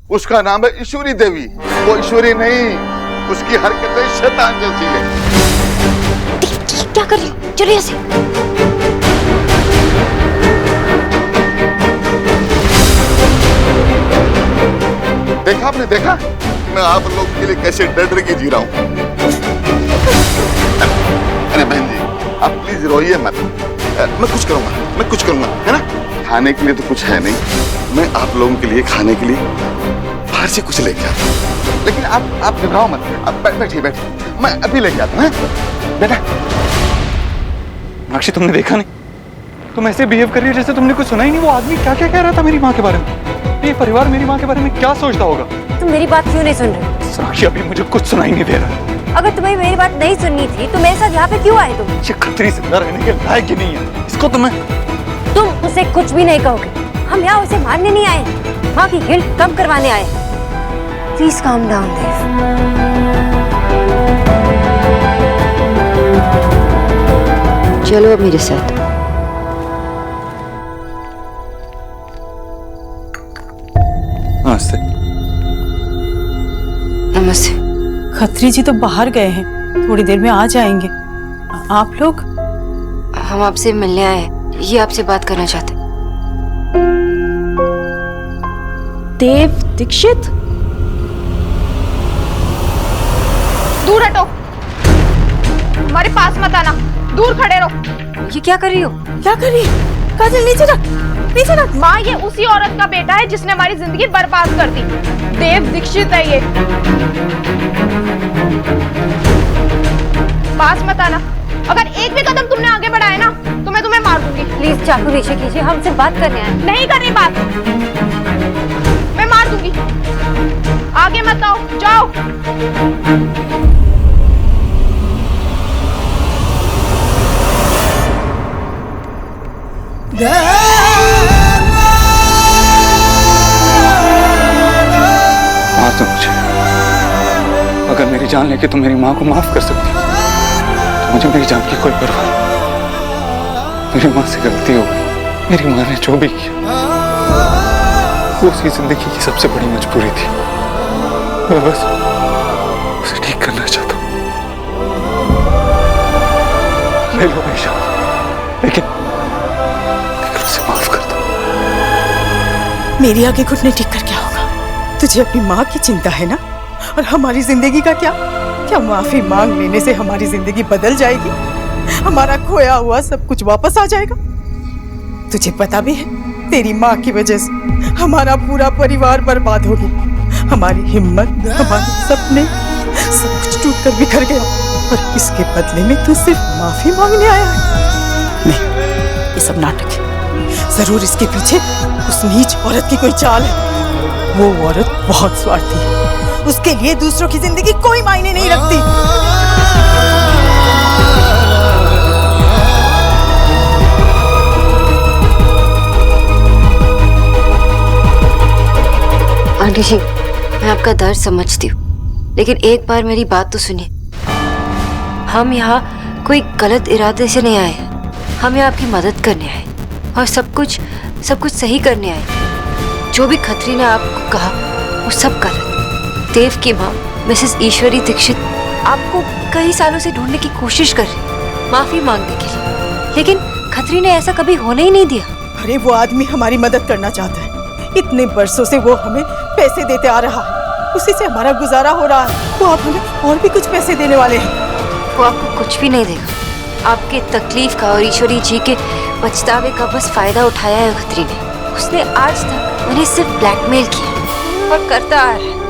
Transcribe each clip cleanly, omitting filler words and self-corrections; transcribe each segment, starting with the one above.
उसका नाम है ईश्वरी देवी। वो ईश्वरी नहीं, उसकी हरकतें शैतान जैसी है। क्या कर रही हो? चलिए ऐसे। देखा आपने, देखा मैं आप लोग के लिए कैसे डर के जी रहा हूँ। अरे बहन जी, आप प्लीज रोइए मत। मैं कुछ करूंगा, है ना। खाने के लिए तो कुछ है नहीं, मैं आप लोगों के लिए खाने के लिए बाहर से कुछ लेके आता हूँ। लेकिन आप घबराओ मत, आप बैठिए, मैं अभी लेके आता हूँ। बेटा मीनाक्षी, तुमने देखा नहीं? तुम ऐसे बिहेव कर रही हो जैसे तुमने कुछ सुना ही नहीं। वो आदमी क्या क्या कह रहा था मेरी माँ के बारे में। ये परिवार मेरी माँ के बारे में क्या सोचता होगा? तुम मेरी बात क्यों नहीं सुन रहे? साक्षी, अभी मुझे कुछ सुनाई नहीं दे रहा। अगर तुम्हें मेरी बात नहीं सुननी थी तो मेरे साथ यहाँ पे क्यों आए तुम? ये खतरी जिंदा रहने के लायक ही नहीं है। इसको तुम उसे कुछ भी नहीं कहोगे। हम यहाँ उसे मारने नहीं आए, माँ की गिल्ट कम करवाने आए। प्लीज काम डाउन देव। चलो अब मेरे साथ। नमस्ते। नमस्ते। खत्री जी तो बाहर गए हैं, थोड़ी देर में आ जाएंगे। आप लोग? हम आपसे मिलने आए हैं, ये आपसे बात करना चाहते। देव दीक्षित? दूर हटो, हमारे पास मत आना, दूर खड़े रहो। ये क्या कर रही हो? क्या कर रही है? काजल नीचे रख, नीचे रख। माँ, ये उसी औरत का बेटा है जिसने हमारी जिंदगी बर्बाद कर दी। देव दीक्षित है ये। पास मत आना। अगर एक भी कदम तुमने आगे बढ़ाया ना तो मैं तुम्हें मार दूंगी। प्लीज चाकू नीचे कीजिए, हमसे बात करने आए। नहीं करनी बात, मैं मार दूंगी। आगे मत आओ, जाओ। मार दो मुझे। अगर मेरी जान लेके तुम मेरी माँ को माफ कर सकती हो तो मुझे मेरी जान की कोई परवाह नहीं। मेरी माँ से गलती हो गई। मेरी माँ ने जो भी किया वो उसकी जिंदगी की सबसे बड़ी मजबूरी थी। मैं बस उसे ठीक करना चाहता हूँ। ले लो मेरी जान, लेकिन उसे माफ कर दो। मेरी आगे घुटने टिक कर क्या होगा? तुझे अपनी माँ की चिंता है ना? और हमारी जिंदगी का क्या? क्या माफी मांग लेने से हमारी जिंदगी बदल जाएगी? हमारा खोया हुआ सब कुछ वापस आ जाएगा? तुझे पता भी है, तेरी माँ की वजह से हमारा पूरा परिवार बर्बाद हो गया। हमारी हिम्मत, हमारे सपने, सब कुछ टूट कर बिखर गया। और इसके बदले में तू सिर्फ माफी मांगने आया है? नहीं, ये सब नाटक है। जरूर इसके पीछे उस नीच औरत की कोई चाल है। वो औरत बहुत स्वार्थी है, उसके लिए दूसरों की जिंदगी कोई मायने नहीं रखती। आंटी जी, मैं आपका दर्द समझती हूँ, लेकिन एक बार मेरी बात तो सुनिए। हम यहाँ कोई गलत इरादे से नहीं आए, हम यहाँ आपकी मदद करने आए और सब कुछ सही करने आए। जो भी खत्री ने आपको कहा वो सब गलत। देव की माँ मिसेस ईश्वरी दीक्षित आपको कई सालों से ढूंढने की कोशिश कर रही, माफी मांगने के लिए, लेकिन खत्री ने ऐसा कभी होने ही नहीं दिया। अरे वो आदमी हमारी मदद करना चाहता है। इतने बरसों से वो हमें पैसे देते आ रहा है, उसी से हमारा गुजारा हो रहा है। वो आप हमें और भी कुछ पैसे देने वाले हैं। वो आपको कुछ भी नहीं देगा। आपके तकलीफ का और ईश्वरी जी के पछतावे का बस फायदा उठाया है खत्री ने। उसने आज तक उन्हें सिर्फ ब्लैकमेल किया और करता आ रहा है।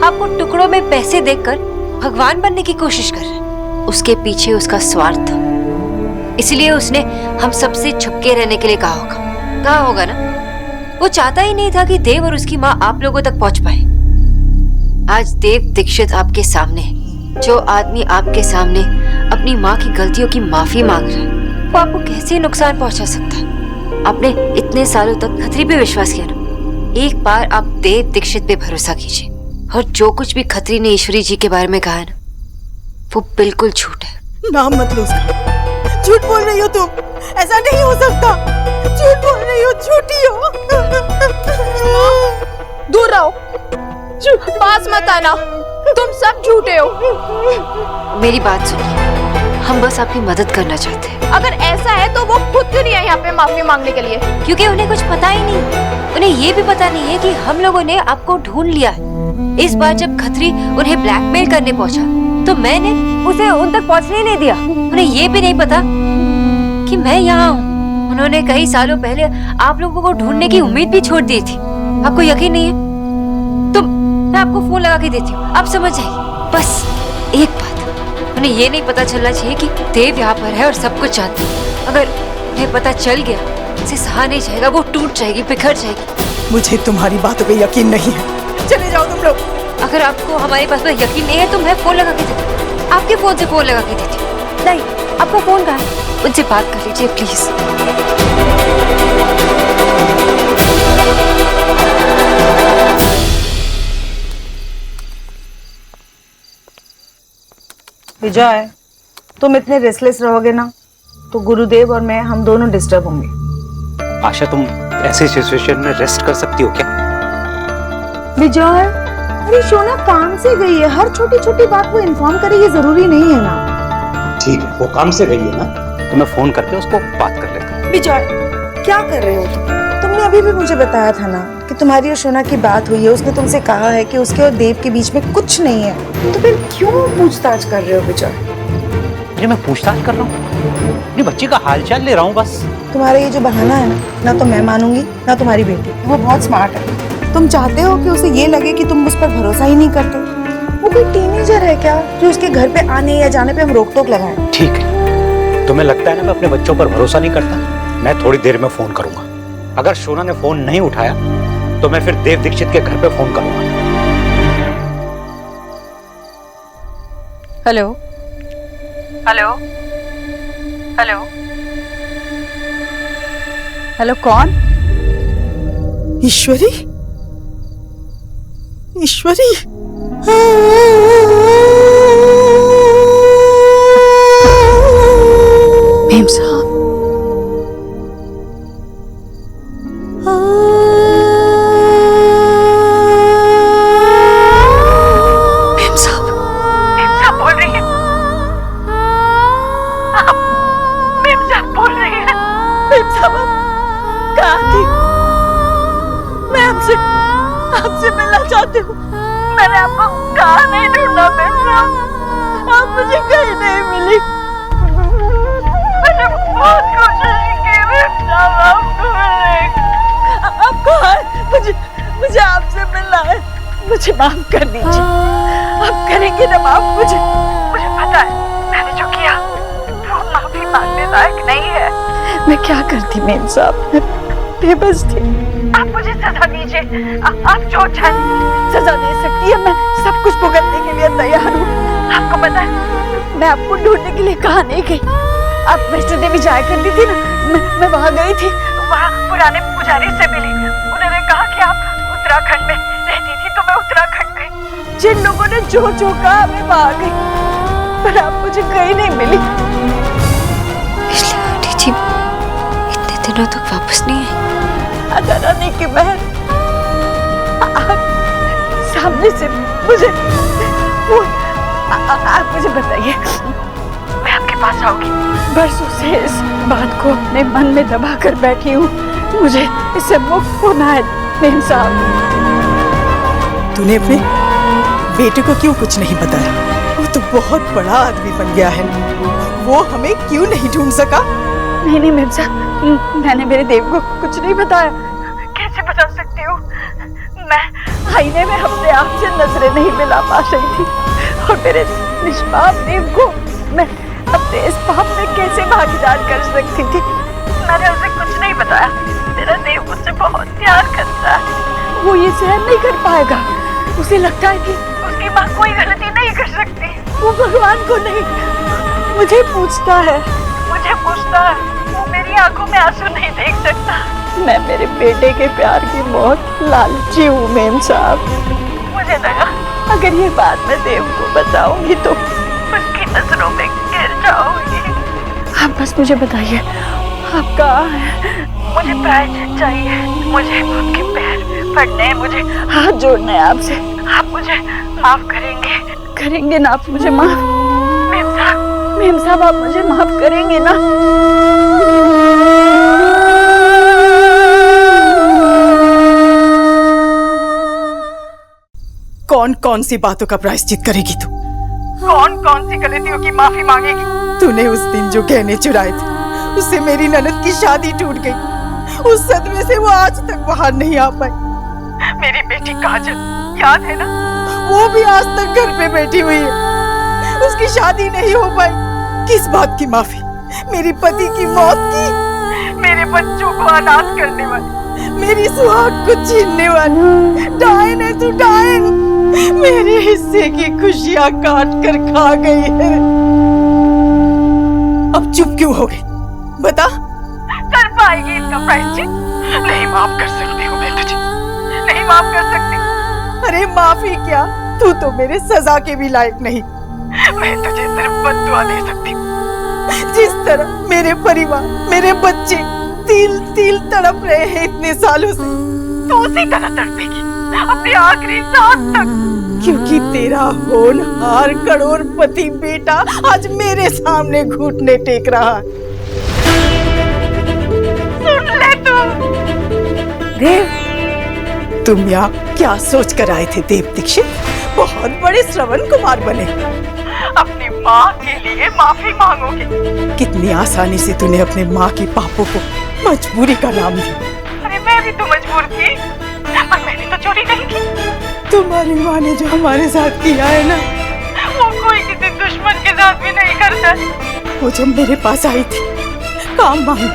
आपको टुकड़ों में पैसे देकर भगवान बनने की कोशिश कर रहा है। उसके पीछे उसका स्वार्थ था, इसलिए उसने हम सबसे छुपके रहने के लिए कहा होगा ना। वो चाहता ही नहीं था कि देव और उसकी माँ आप लोगों तक पहुंच पाए। आज देव दीक्षित आपके सामने है। जो आदमी आपके सामने अपनी माँ की गलतियों की माफी मांग रहा है, वो आपको कैसे नुकसान पहुंचा सकता है? आपने इतने सालों तक खत्री पे विश्वास किया ना। एक बार आप देव दीक्षित पे भरोसा कीजिए, और जो कुछ भी खत्री ने ईश्वरी जी के बारे में कहा है ना, वो बिल्कुल झूठ है। नाम मत लो उसका। झूठ बोल रही हो तुम, ऐसा नहीं हो सकता। झूठ बोल रही हो, झूठी हो। दूर रहो। पास मत आना, तुम सब झूठे हो। मेरी बात सुनिए, हम बस आपकी मदद करना चाहते हैं। अगर ऐसा है तो वो खुद क्यों नहीं है यहाँ पे माफी मांगने के लिए? क्योंकि उन्हें कुछ पता ही नहीं। उन्हें ये भी पता नहीं है कि हम लोगों ने आपको ढूंढ लिया है। इस बार जब खत्री उन्हें ब्लैकमेल करने पहुंचा तो मैंने उसे उन तक पहुंचने नहीं दिया। उन्हें ये भी नहीं पता कि मैं यहाँ हूँ। उन्होंने कई सालों पहले आप लोगों को ढूंढने की उम्मीद भी छोड़ दी थी। आपको यकीन नहीं है तो मैं आपको फोन लगा के देती हूँ, आप समझ जाइए। बस एक बात, उन्हें ये नहीं पता चलना चाहिए कि देव यहाँ पर है और सब कुछ जानती है। अगर उन्हें पता चल गया, उसे सहा नहीं जाएगा, वो टूट जाएगी, बिखर जाएगी। मुझे तुम्हारी बातों पे यकीन नहीं है, चले जाओ तुम लोग। अगर आपको हमारे पास यकीन नहीं है तो मैं फोन लगा के देती हूँ, आपके फोन से फोन लगा के देती हूँ। नहीं, आपका फोन कहाँ है? उनसे बात कर लीजिए प्लीज। विजय, तुम इतने रेस्टलेस रहोगे ना तो गुरुदेव और मैं हम दोनों डिस्टर्ब होंगे। आशा, तुम ऐसी सिचुएशन में रेस्ट कर सकती हो क्या? विजय, अरे शोना काम से गई है, हर छोटी छोटी बात को इन्फॉर्म करे ये जरूरी नहीं है ना। ठीक है, वो काम से गई है ना, तो मैं फोन करके उसको बात कर लेता हूँ। विजय, क्या कर रहे हो तुम? तुमने अभी भी मुझे बताया था ना कि तुम्हारी और शोना की बात हुई है। उसने तुमसे कहा है कि उसके और देव के बीच में कुछ नहीं है, तो फिर क्यों पूछताछ कर रहे हो विजय? अरे मैं पूछताछ कर रहा हूँ, अपनी बच्ची का हालचाल ले रहा हूँ बस। तुम्हारा ये जो बहाना है ना तो मैं मानूंगी ना तुम्हारी बेटी। वो बहुत स्मार्ट है। तुम चाहते हो कि उसे ये लगे कि तुम उस पर भरोसा ही नहीं करते। वो कोई टीनेजर है क्या जो उसके घर पे आने या जाने पे हम रोक टोक लगाएं? ठीक है, तुम्हें लगता है ना मैं अपने बच्चों पर भरोसा नहीं करता? मैं थोड़ी देर में फोन करूंगा। अगर शोना ने फोन नहीं उठाया तो मैं फिर देव दीक्षित के घर पे फोन करूंगा। हेलो हेलो हेलो हेलो, कौन? ईश्वरी, ईश्वरी, मेम साहब, मेम साहब, मेम साहब बोल रही है। आप मेम साहब बोल रही है। मेम साहब, आप कहाँ थी? मैं आपसे मिलना चाहती हूँ। मैंने आपको कहाँ नहीं ढूंढा मेम साहब, आप मुझे कहीं नहीं मिली। मैंने बहुत कोशिश की मेम साहब आपको मिलने की। आप कहाँ हैं? मुझे आपसे मिलना है। मुझे माफ कर दीजिए। आप करेंगे ना माफ मुझे? मुझे पता है मैंने जो किया वो माफी मांगने लायक नहीं है। मैं क्या करती मेम साहब, मैं बेबस थी। आप मुझे सजा दीजिए, आप जो चाहें सजा दे सकती है, मैं सब कुछ भुगतने के लिए तैयार हूँ। आपको पता है मैं आपको ढूंढने के लिए कहाँ नहीं गई। आप वैष्णो देवी जाया करती थी ना, मैं वहाँ गई थी। वहाँ पुराने पुजारी से मिली। उन्होंने कहा कि आप उत्तराखंड में रहती थी तो मैं उत्तराखंड गई। जिन लोगों ने जो कहा मैं वहाँ गई, पर आप मुझे कहीं नहीं मिली। पिछले आंटी जी इतने दिनों तक वापस नहीं आई। राधा रानी की बहन, आप सामने से मुझे आप मुझे बताइए। मैं आपके पास आऊंगी। बरसों से इस बात को अपने मन में दबा कर बैठी हूँ। मुझे इससे मुक्त होना है मेम साहब। तूने अपने बेटे को क्यों कुछ नहीं बताया? वो तो बहुत बड़ा आदमी बन गया है, वो हमें क्यों नहीं ढूंढ सका? नहीं मेम साहब, मैंने मेरे देव को कुछ नहीं बताया। कैसे बता सकती हूँ? मैं आईने में अपने आप से नजरें नहीं मिला पा रही थी, और मेरे निष्पाप देव को मैं अपने इस पाप में कैसे भागीदार कर सकती थी? मैंने उसे कुछ नहीं बताया। मेरा देव मुझसे बहुत प्यार करता है। वो ये सहन नहीं कर पाएगा। उसे लगता है कि उसकी माँ कोई गलती नहीं कर सकती। वो भगवान को नहीं, मुझे पूछता है। मुझे पूछता है, वो मेरी आंखों में आंसू नहीं देख सकता। मैं मेरे बेटे के प्यार की बहुत लालची हूँ मेम साहब। मुझे लगा अगर ये बात मैं देव को बताऊंगी तो उसकी नजरों में गिर जाऊंगी। आप बस मुझे बताइए, आप कहाँ हैं? मुझे प्रायश्चित चाहिए। मुझे आपके पैर पड़ने हैं, मुझे हाथ जोड़ना है आपसे। आप मुझे माफ करेंगे? करेंगे ना आप मुझे माफ? मेम साहब आप मुझे माफ करेंगे ना? कौन कौन सी बातों का प्रायश्चित करेगी तू? कौन कौन सी गलतियों की माफी मांगेगी? तूने उस दिन जो गहने चुराए थे, उससे मेरी ननद की शादी टूट गई। उस सदमे से वो आज तक बाहर नहीं आ पाई। मेरी बेटी काजल, याद है ना? वो भी आज तक घर पे बैठी हुई है, उसकी शादी नहीं हो पाई। किस बात की माफी? मेरी पति की मौत की, मेरे बच्चों को अनाथ करने वाली, मेरी सुहाग को छीनने वाली। डायन है तू, डायन। मेरे हिस्से की खुशियां काट कर खा गई है। अब चुप क्यों हो गई? बता। कर पाएगी इसका प्रायश्चित? नहीं माफ कर सकती हूँ मैं तुझे, नहीं माफ कर सकती। अरे माफी क्या, तू तो मेरे सजा के भी लायक नहीं। मैं तुझे सिर्फ बद्दुआ दे सकती हूँ। जिस तरह मेरे परिवार, मेरे बच्चे तिल तिल तड़प रहे हैं इतने सालों से, तू उसी तरह तड़पेगी अपनी आखिरी सांस तक। क्योंकि तेरा होनहार करोड़पति बेटा आज मेरे सामने घुटने टेक रहा है। सुन ले तू। देव, तुम यहाँ क्या सोच कर आए थे देव दीक्षित? बहुत बड़े श्रवण कुमार बने। अपनी माँ के लिए माफी मांगोगे? कितनी आसानी से तूने अपने माँ की पापों को मजबूरी का नाम दिया। अरे मैं भी तो मजबूर थी, पर मैंने तो चोरी नहीं की। तुम्हारी माँ ने जो हमारे साथ किया है ना, वो कोई किसी दुश्मन के साथ भी नहीं करता। वो जब मेरे पास आई थी काम मांगी,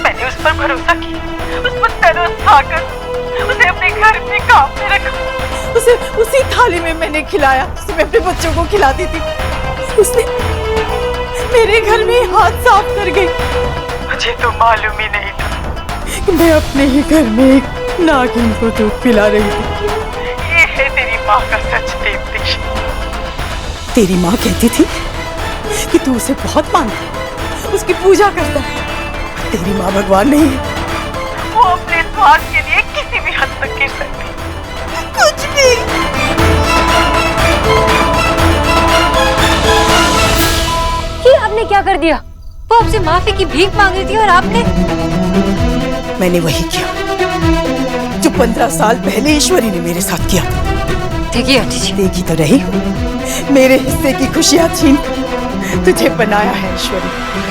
मैंने उस पर भरोसा किया, उस पर तरस खाकर उसे अपने घर में काम में रखा। उसे उसी थाली में मैंने खिलाया, उसे मैं अपने बच्चों को खिलाती थी। उसने मेरे घर में हाथ साफ कर गई। मुझे तो मालूम ही नहीं था कि मैं अपने ही घर में एक नागिन को दूध पिला रही थी। ये है तेरी माँ का सच देव दीक्षित। तेरी माँ कहती थी कि तू उसे बहुत मानता है, उसकी पूजा करता है। तेरी माँ भगवान नहीं है। वो अपने स्वार्थ के लिए किसी भी हद तक गिर सकती। कुछ भी। ये आपने क्या कर दिया? वो आपसे माफी की भीख मांग रही थी और आपने? मैंने वही किया जो 15 साल पहले ईश्वरी ने मेरे साथ किया। देखिए आंटी जी, देखी तो रही हूँ, मेरे हिस्से की खुशियाँ छीन तुझे बनाया है ईश्वरी।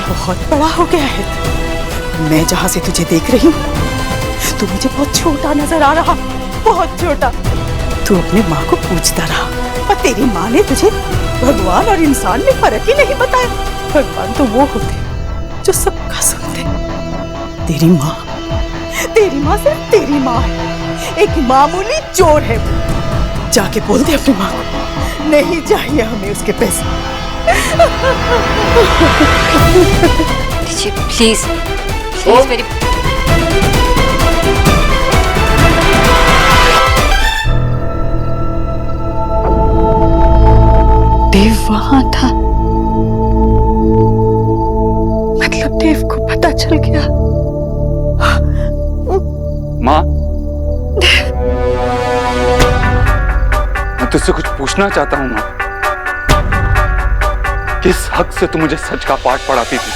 बहुत बड़ा हो गया है तू। मैं जहाँ से तुझे देख रही हूँ, तू मुझे बहुत छोटा नजर आ रहा, बहुत छोटा। तू अपने माँ को पूछता रहा और तेरी माँ ने तुझे भगवान और इंसान में फर्क ही नहीं बताया। भगवान तो वो होते जो सबका सुनते। तेरी माँ सिर्फ तेरी माँ है, एक मामूली चोर है वो। जाके बोल दे अपनी माँ को, नहीं चाहिए हमें उसके पैसे। जी प्लीज प्लीज मेरी। देव वहां था, मतलब देव को पता चल गया। माँ, मैं तुझसे कुछ पूछना चाहता हूँ माँ। किस हक से तू मुझे सच का पाठ पढ़ाती थी?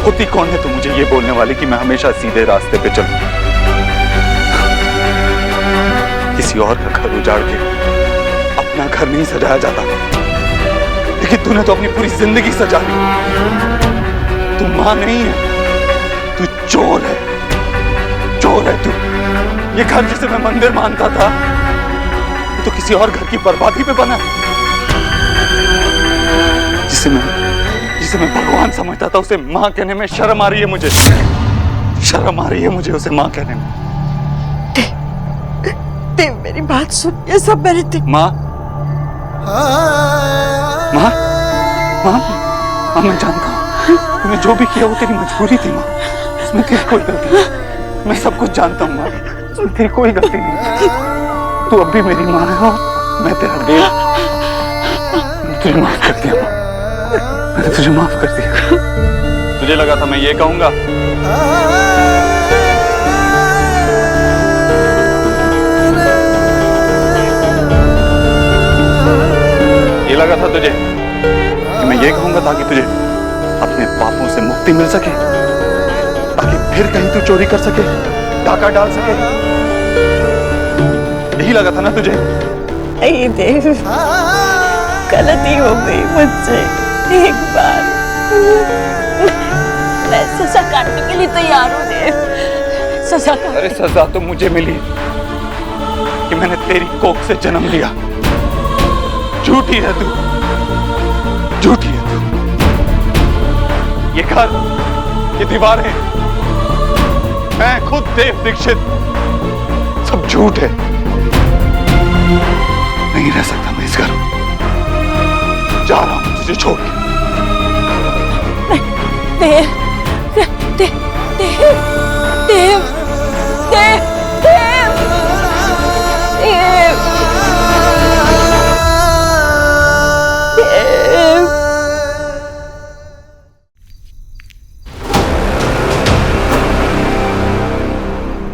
होती कौन है तू मुझे ये बोलने वाली कि मैं हमेशा सीधे रास्ते पे चलूं? किसी और का घर उजाड़ के अपना घर नहीं सजाया जाता, लेकिन तूने तो अपनी पूरी जिंदगी सजा ली। तू माँ नहीं है, तू चोर है, चोर है तू। ये घर जिसे मैं मंदिर मानता था, तो किसी और घर की बर्बादी पे बना। जिसे मैं भगवान समझता था, उसे माँ कहने में शर्म आ रही है मुझे। शर्म आ रही है मुझे उसे माँ कहने में। देव मेरी बात सुन, ये सब मैंने माँ, माँ, माँ, माँ मैं जानता हूँ तूने जो भी किया वो तेरी मजबूरी थी माँ। उसमें तेरी कोई गलती नहीं। मैं सब कुछ जानता हूँ माँ, उसमें तेरी कोई गलती नहीं। तू अब भी मेरी माँ है और मैं तेरा देव। मैंने तुझे माफ कर दिया माँ, मैंने तुझे माफ कर दिया। तुझे लगा था मैं ये कहूँगा? तुझे कि मैं ये कहूंगा ताकि तुझे अपने पापों से मुक्ति मिल सके, ताकि फिर कहीं तू चोरी कर सके, डाका डाल सके? यही लगा था ना तुझे? नहीं देव, गलती हो गई मुझसे एक बार। मैं सजा काटने के लिए तैयार हूँ देव, सजा काट। अरे सजा तो मुझे मिली कि मैंने तेरी कोख से जन्म लिया। झूठी है तू, झूठी है तू। ये घर, ये दीवारें, मैं खुद देव दीक्षित, सब झूठ है। नहीं रह सकता मैं इस घर में। जा रहा हूं तुझे छोड़ के। देव, देव, देव, देव, देव, देव, देव, देव।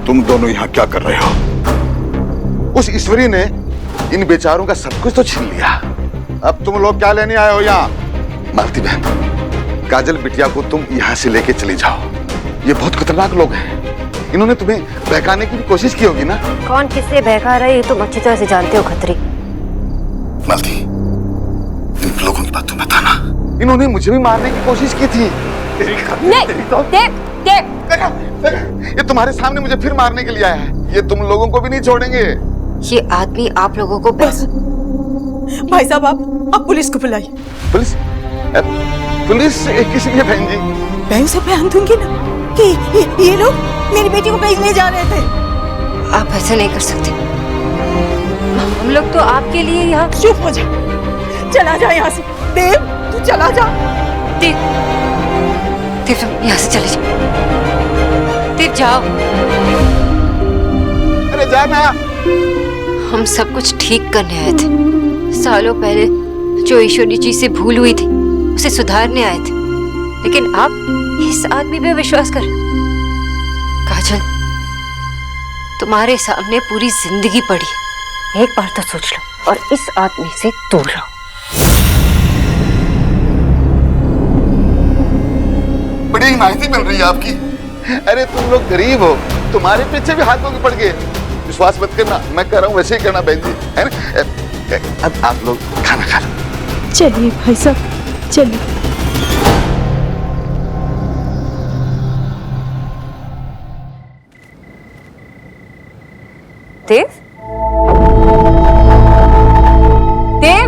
तुम दोनों यहाँ क्या कर रहे हो? उस ईश्वरी ने इन बेचारों का सब कुछ तो छीन लिया। अब तुम लोग क्या लेने आए हो यहाँ? मालती बहन, काजल बिटिया को तुम यहाँ से लेके चली जाओ। ये बहुत खतरनाक लोग हैं। इन्होंने तुम्हें बहकाने की भी कोशिश की होगी ना? कौन किससे बहका रहा है ये तुम अच्छी तरह से जानते हो खत्री। मालती, इन लोगों की बात तुम बता ना। इन्होंने मुझे भी मारने की कोशिश की थी। नहीं, देव, देव। ये तुम्हारे सामने मुझे फिर मारने के लिए आया है। ये तुम लोगों को भी नहीं छोड़ेंगे। ये आदमी आप लोगों को बस भाई साहब, आप पुलिस को बुलाइए। पुलिस? पुलिस किस लिए बहन जी? मैं उसे बयान दूंगी ना कि ये लोग मेरी बेटी को कहीं ले जा रहे थे। आप ऐसा नहीं कर सकते। हम लोग तो आपके लिए यहाँ। चुप हो जा, चला जा यहाँ से। देव, तू चला जा। देव, देव तुम यहाँ से चले जाओ। देव जाओ। अरे जाना। हम सब कुछ ठीक करने आए थे। सालों पहले जो ईश्वरी जी से भूल हुई थी उसे सुधारने आए थे, लेकिन आप इस आदमी पे विश्वास कर। काजल, तुम्हारे सामने पूरी जिंदगी पड़ी। एक बार तो सोच लो और इस आदमी से दूर रहो। बड़ी हिमायती मिल रही है आपकी। अरे तुम लोग गरीब हो, तुम्हारे पीछे भी हाथों के पड़ गए। विश्वास मत करना, मैं कह रहा हूँ वैसे ही करना बहन जी, है ना? अब आप लोग खाना खा लो। चलिए भाई साहब, चलिए। देव, देव,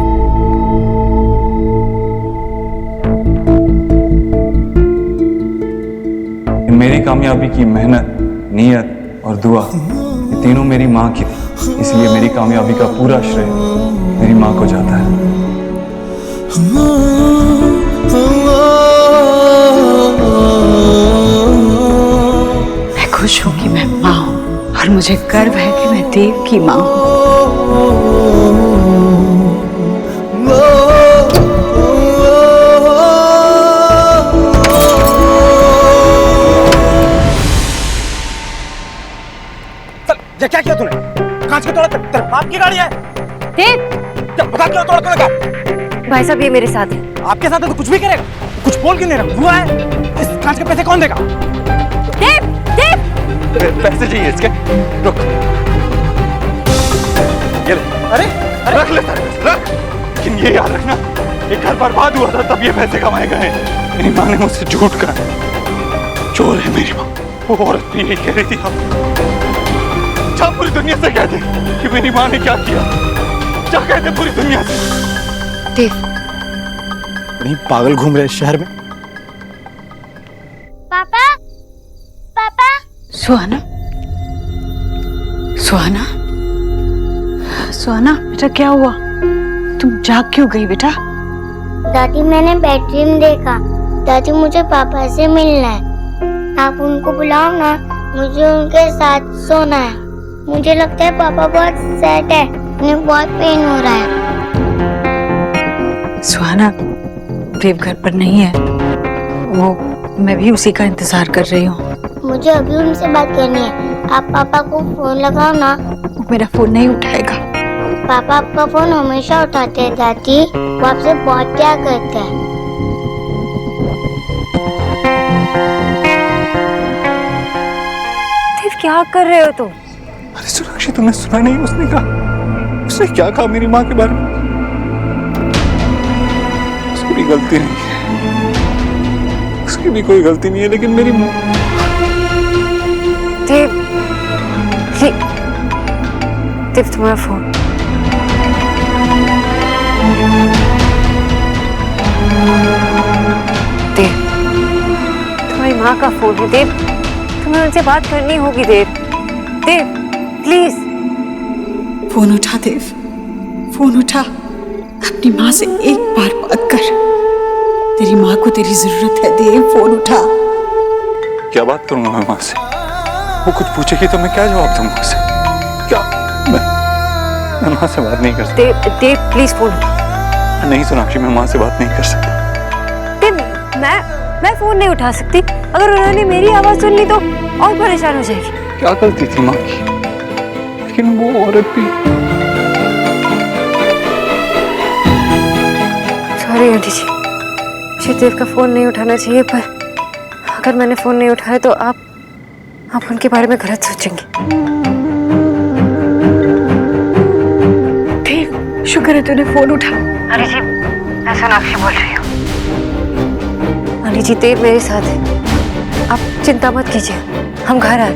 मेरी कामयाबी की मेहनत, नीयत और दुआ, ये तीनों मेरी माँ की थी। इसलिए मेरी कामयाबी का पूरा श्रेय मेरी माँ को जाता है। मैं खुश हूँ कि मैं माँ हूँ और मुझे गर्व है कि मैं देव की माँ हूँ। ये क्या किया तूने? कांच के तोड़ा? तेरे बाप की गाड़ी है? देव, बता क्यों तोड़ा तूने कार? भाई साहब ये मेरे साथ है। आपके साथ है तो कुछ भी करेगा। कुछ बोल क्यों नहीं रहा? हुआ है? इस कांच के पैसे कौन देगा? देव, देव, पैसे चाहिए इसके? रुक, ये ले। अरे रख ले सारे पैसे, रख। लेकिन ये याद रखना, ये घर बर्बाद हुआ था तब ये पैसे कमाए गए। मेरी माँ ने मुझसे झूठ कहा। चोर है मेरी माँ। वो औरत भी यही कह रही थी। क्या पूरी दुनिया से कहते कि मेरी माँ ने क्या किया? क्या कहते पूरी दुनिया से? देव, नहीं पागल घूम रहे शहर में। पापा, पापा। सुहाना, सुहाना, सुहाना बेटा क्या हुआ? तुम जाग क्यों गई बेटा? दादी मैंने बेडरूम देखा। दादी मुझे पापा से मिलना है। आप उनको बुलाओ ना, मुझे उनके साथ सोना है। मुझे लगता है पापा बहुत सैड है, उन्हें बहुत पेन हो रहा है। सुहाना, देव घर पर नहीं है। वो मैं भी उसी का इंतजार कर रही हूँ। मुझे अभी उनसे बात करनी है। आप पापा को फोन लगाओ ना। वो मेरा फोन नहीं उठाएगा। पापा आपका फोन हमेशा उठाते हैं दादी। वो आपसे बहुत प्यार करते हैं। देव क्या कर रहे हो तुम? अरे सोनाक्षी, तुमने सुना नहीं उसने कहा? उसने क्या कहा मेरी माँ के बारे में? उसकी भी गलती नहीं है, उसकी भी कोई गलती नहीं है, लेकिन मेरी देव, देव तुम्हारा फोन। देव, तुम्हारी माँ का फोन है। देव, तुम्हें उनसे बात करनी होगी। देव, देव प्लीज फोन उठा देव, फोन उठा। अपनी माँ से एक बार बात कर। तेरी माँ को तेरी जरूरत है देव, फोन उठा। क्या बात करूंगा मैं माँ से? वो कुछ पूछेगी तो मैं क्या जवाब दूंगा उसे? क्या मैं माँ से बात नहीं कर सकता। देव, देव प्लीज फोन उठा। नहीं सोनाक्षी, मैं माँ से बात नहीं कर सकता। देव, मैं फोन नहीं उठा सकती। अगर उन्होंने मेरी आवाज सुन ली तो और परेशान हो जाएगी। क्या गलती थी माँ की? लेकिन वो औरत भी। सॉरी आंटी जी, मुझे देव का फोन नहीं उठाना चाहिए, पर अगर मैंने फोन नहीं उठाया तो आप उनके बारे में गलत सोचेंगे। देव, शुक्र है तूने फोन उठा। आंटी जी, मैं सोनाक्षी बोल रही हूँ। आंटी जी, देव मेरे साथ है, आप चिंता मत कीजिए, हम घर आए।